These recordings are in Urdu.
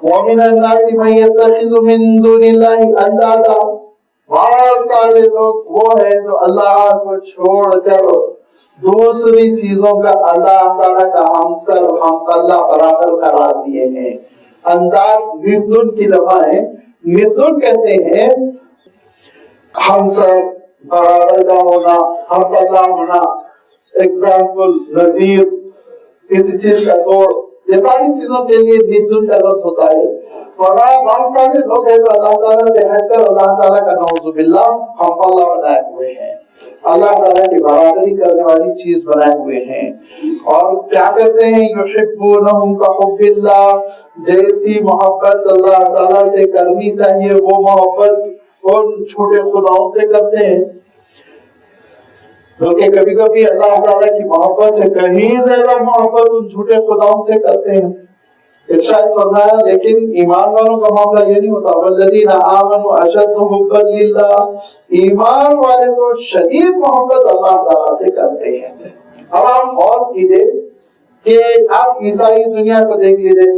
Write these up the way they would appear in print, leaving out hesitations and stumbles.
وَمِنَ النَّاسِ مَن يَتَّخِذُ مِن دُونِ اللَّهِ أَندَادًا، بہت سارے لوگ وہ ہیں جو اللہ کو چھوڑ کر دوسری چیزوں کا اللہ تعالیٰ کا ہمسر ہم پلہ برابر قرار دیے ہیں۔ انداد ندن کی جمع ہے، ندن کہتے ہیں ہمسر برابر کا ہونا، ہم پلہ ہونا، ایگزامپل نظیر، کسی چیز کا توڑ، یہ ساری چیزوں کے لیے ندن کا لفظ ہوتا ہے۔ اور بہت سارے لوگ ہیں جو اللہ تعالیٰ سے ہٹ کر اللہ تعالیٰ کا نعوذ باللہ ہم پلہ بنائے ہوئے ہیں، اللہ تعالیٰ کی برابری کرنے والی چیز بنائے ہوئے ہیں۔ اور کیا کرتے ہیں؟ یحبونہم کحب اللہ، جیسی محبت اللہ تعالیٰ سے کرنی چاہیے وہ محبت ان چھوٹے خداؤں سے کرتے ہیں، بلکہ کبھی کبھی اللہ تعالیٰ کی محبت سے کہیں زیادہ محبت ان چھوٹے خداؤں سے کرتے ہیں۔ ارشاد فرمایا لیکن ایمان والوں کا معاملہ یہ نہیں ہوتا، والذین آمنوا اشد حبا للہ، ایمان والے تو شدید محبت اللہ تعالیٰ سے کرتے ہیں۔ اب آپ اور کیجئے کہ آپ عیسائی دنیا کو دیکھ لیجئے،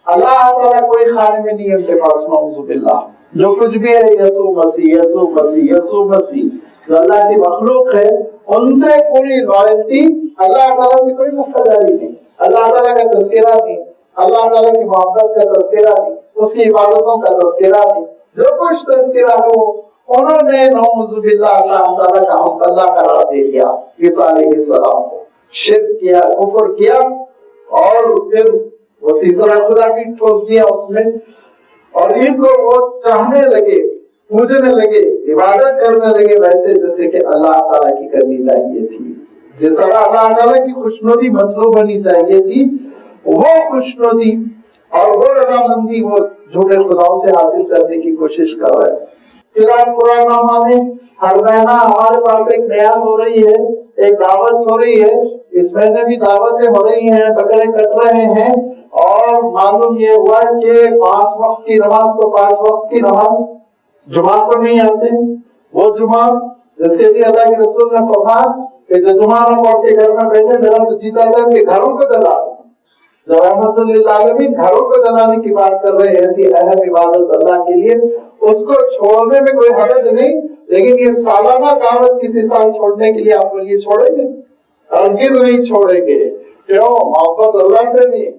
اللہ تعالیٰ کوئی خانے میں نہیں ہے ان کے پاس، نعوذ باللہ، جو کچھ بھی ہے یسوع مسیح یسوع مسیح یسوع مسیح، جو اللہ کی مخلوق ہے ان سے پوری لائلٹی، اللہ تعالیٰ سے کوئی وفاداری نہیں، اللہ تعالیٰ کا تذکرہ نہیں، اللہ تعالیٰ کی محبت کا تذکرہ نہیں، اس کی عبادتوں کا تذکرہ نہیں، جو کچھ تذکرہ ہے وہ انہوں نے نعوذ باللہ اللہ تعالیٰ کا ہم اللہ قرار دے دیا۔ عیسیٰ علیہ السلام کو شرک کیا، کفر کیا، اور پھر وہ تیسرا خدا بھی ٹھوس دیا اس میں، اور ان کو وہ چاہنے لگے، پوجنے لگے، عبادت کرنے لگے ویسے جیسے کہ اللہ تعالیٰ کی کرنی چاہیے تھی، جس طرح اللہ تعالیٰ کی خوشنودی مطلوب ہونی چاہیے تھی، وہ خوشنودی اور وہ رضامندی وہ جھوٹے خداؤں سے حاصل کرنے کی کوشش کر رہے ہیں۔ قرآن میں ہر مہینہ ہمارے پاس ایک نیاز ہو رہی ہے، ایک دعوت ہو رہی ہے، اس مہینے بھی دعوتیں ہو رہی ہیں، بکرے کٹ رہے ہیں، اور معلوم یہ ہوا کہ 5 وقت کی نماز تو 5 وقت کی نماز جمعہ کو نہیں آتے، وہ جمعہ جس کے لیے اللہ کے رسول نے فرمایا کہ جو جمعہ نہ پڑھ کے گھر میں بیٹھے، میرا تو جی چاہتا ہے کہ گھروں کو جلا دو۔ جب رحمت للعالمین گھروں کو جلانے کی بات کر رہے ہیں، ایسی اہم عبادت اللہ کے لیے، اس کو چھوڑنے میں کوئی حرج نہیں، لیکن یہ سالانہ دعوت کسی سال چھوڑنے کے لیے آپ کو یہ چھوڑیں گے؟ ہرگز نہیں چھوڑیں گے۔ کیوں؟ محبت اللہ سے نہیں،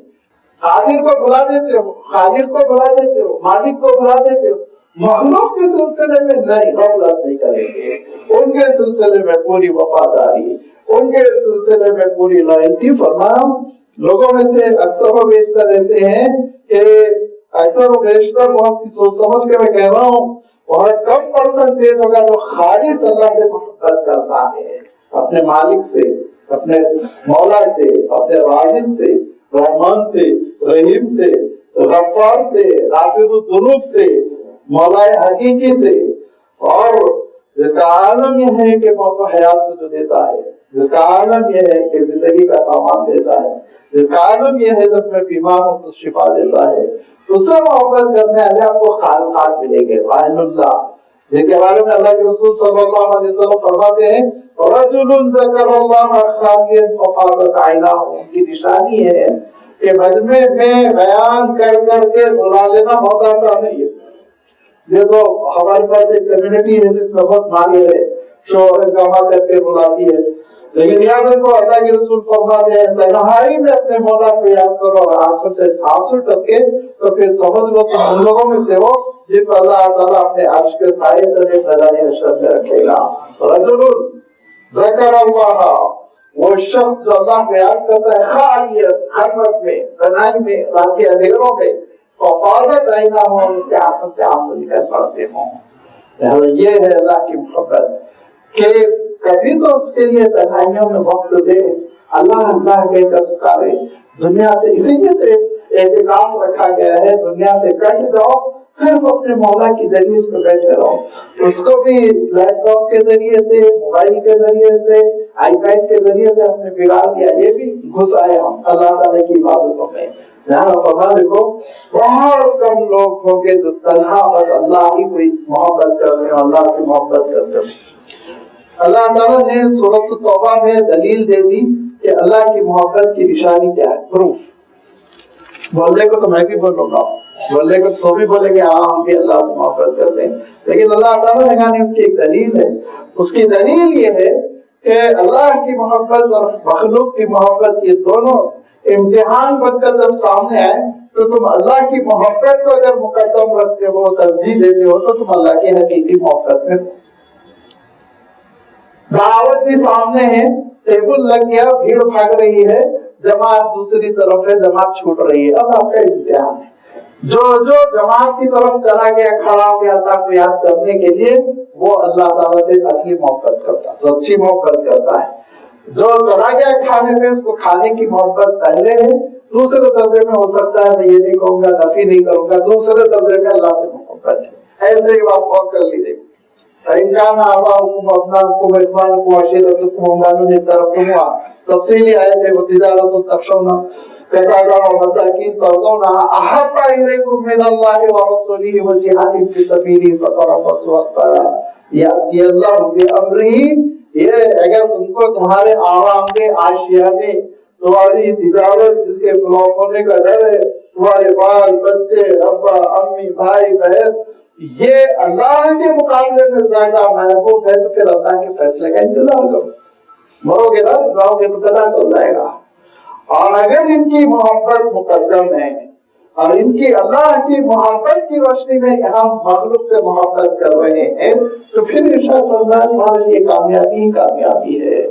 قادر کو بلا دیتے ہو، خالق کو بلا دیتے ہو، مالک کو بلا دیتے ہو، مخلوق کے سلسلے میں نہیں، غفلت نہیں کریں گے، ان کے سلسلے میں پوری وفاداری، ان کے سلسلے میں پوری لائلٹی۔ فرمایا لوگوں میں سے اکثر و بیشتر ایسے ہیں کہ اکثر و بیشتر بہت ہی سوچ سمجھ کے میں کہہ رہا ہوں، بہت کم پرسنٹیج ہوگا جو خالص اللہ سے محبت کرتا ہے، اپنے مالک سے، اپنے مولا سے، اپنے رازق سے، رحمان سے، رحیم سے، غفار سے، غافر الذنوب سے، مولا حقیقی سے، اور جس کا عالم یہ ہے کہ موت و حیات کو جو دیتا ہے، جس کا عالم یہ ہے کہ زندگی کا سامان دیتا ہے، جس کا عالم یہ ہے جب میں بیمار ہوں تو شفا دیتا ہے، اس سے محبت کرنے والے آپ کو خالقات ملیں گے، وحین اللہ، جن کے بارے میں اللہ کے رسول صلی اللہ علیہ وسلم فرماتے ہیں رجل ذکر اللہ خالیا ففاضت عیناہ، ان کی نشانی ہے کہ مجمع میں بیان کر کر کے بلا لینا بہت آسان نہیں ہے۔ یہ تو ہمارے پاس ایک کمیونٹی ہے جس میں بہت ماہر ہے، شوہر گواہ کر کے بلاتی ہے، لیکن یاد رکھو اللہ کے رسول فرماتے ہیں تنہائی میں اپنے مولا کو یاد کرو اور آنکھوں سے آنسو ٹپکے تو پھر سمجھ لو تم ان لوگوں میں سے ہو جن کو اللہ تعالیٰ اپنے عرش کے سائے تلے میدان حشر میں رکھے گا۔ رجل ذکر اللہ، وہ شخص جو اللہ کو یاد کرتا ہے خالیہ، خلوت میں، تنہائی میں، رات کے اندھیروں میں، ففاضت عیناہ، اور اس کے آنکھوں سے آنسو نکل پڑتے ہوں۔ یہ ہے اللہ کی محبت کہ کبھی تو اس کے لیے تنہائیوں میں وقت دے، اللہ اللہ کہہ کر پکارے، دنیا سے، اسی لیے تو اعتکاف رکھا گیا ہے، دنیا سے کٹ جاؤ، صرف اپنے مولا کی دہلیز پہ بیٹھے رہو۔ اس کو بھی لیپ ٹاپ کے ذریعے سے، موبائل کے ذریعے سے، آئی پیڈ کے ذریعے سے ہم نے بگاڑ دیا، یہ بھی گھس آئے ہم اللہ تعالیٰ کی عبادتوں میں۔ یہاں فرما دیکھو بہت کم لوگ ہوں گے جو تنہا بس اللہ ہی کوئی محبت کرتے ہیں، اللہ سے محبت کرتے ہیں۔ اللہ تعالیٰ نے سورۃ التوبہ میں دلیل دے دی کہ اللہ کی محبت کی نشانی کیا ہے، پروف۔ بولنے کو تو میں بھی بولوں گا، بولے کہ سو بھی بولے کہ ہاں ہم بھی اللہ سے محبت کرتے ہیں، لیکن اللہ تعالیٰ نے کہا اس کی ایک دلیل ہے. اس کی دلیل یہ ہے کہ اللہ کی محبت اور مخلوق کی محبت یہ دونوں امتحان بن کر جب سامنے آئے تو تم اللہ کی محبت کو اگر مقدم رکھتے ہو، ترجیح دیتے ہو، تو تم اللہ کی حقیقی محبت میں. دعوت بھی سامنے ہے، ٹیبل لگ گیا، بھیڑ بھاگ رہی ہے، جماعت دوسری طرف ہے، جماعت چھوٹ رہی ہے. اب آپ کا امتحان ہے. جو جماعت کی طرف چلا گیا، کھڑا ہو گیا اللہ کو یاد کرنے کے لیے، وہ اللہ تعالیٰ سے اصلی محبت کرتا ہے، سچی محبت کرتا ہے. جو چلا گیا کھانے پہ، اس کو کھانے کی محبت پہلے ہے، دوسرے درجے میں ہو سکتا ہے میں یہ نہیں کہوں گا، نفی نہیں کروں گا، دوسرے درجے میں اللہ سے محبت ہے. ایسے ہی آپ غور کر لیجیے. فَإِنْ آبَاؤُكُمْ وَأَبْنَاؤُكُمْ وَإِخْوَانُكُمْ وَعَشِيرَتُكُمْ وَأَمْوَالٌ اقْتَرَفْتُمُوهَا، تفصیلی آیت ہے. وَتِجَارَةٌ تَخْشَوْنَ كَسَادَهَا وَمَسَاكِينَ تَرْضَوْنَهَا أَحَبَّ إِلَيْكُم مِّنَ اللَّهِ وَرَسُولِهِ وَجِهَادٍ فِي سَبِيلِهِ فَتَرَبَّصُوا حَتَّىٰ يَأْتِيَ اللَّهُ بِأَمْرِهِ. یہ اگر تم کو تمہارے آرام کے آشیانے، تمہاری تجارت جس کے فلاپ ہونے کا ڈر ہے، تمہارے بال بچے، ابا امی بھائی بہن، یہ اللہ کے مقابلے میں زیادہ محبوب ہے، تو پھر اللہ کے فیصلے کا انتظار کرو. مرو گے نا، جاؤ گے تو پتہ چل جائے گا. اور اگر ان کی محبت مقدم ہے اور ان کی اللہ کی محبت کی روشنی میں ہم مخلوق سے محبت کر رہے ہیں، تو پھر ارشاد فرمایا تمہارے لیے کامیابی ہی کامیابی ہے.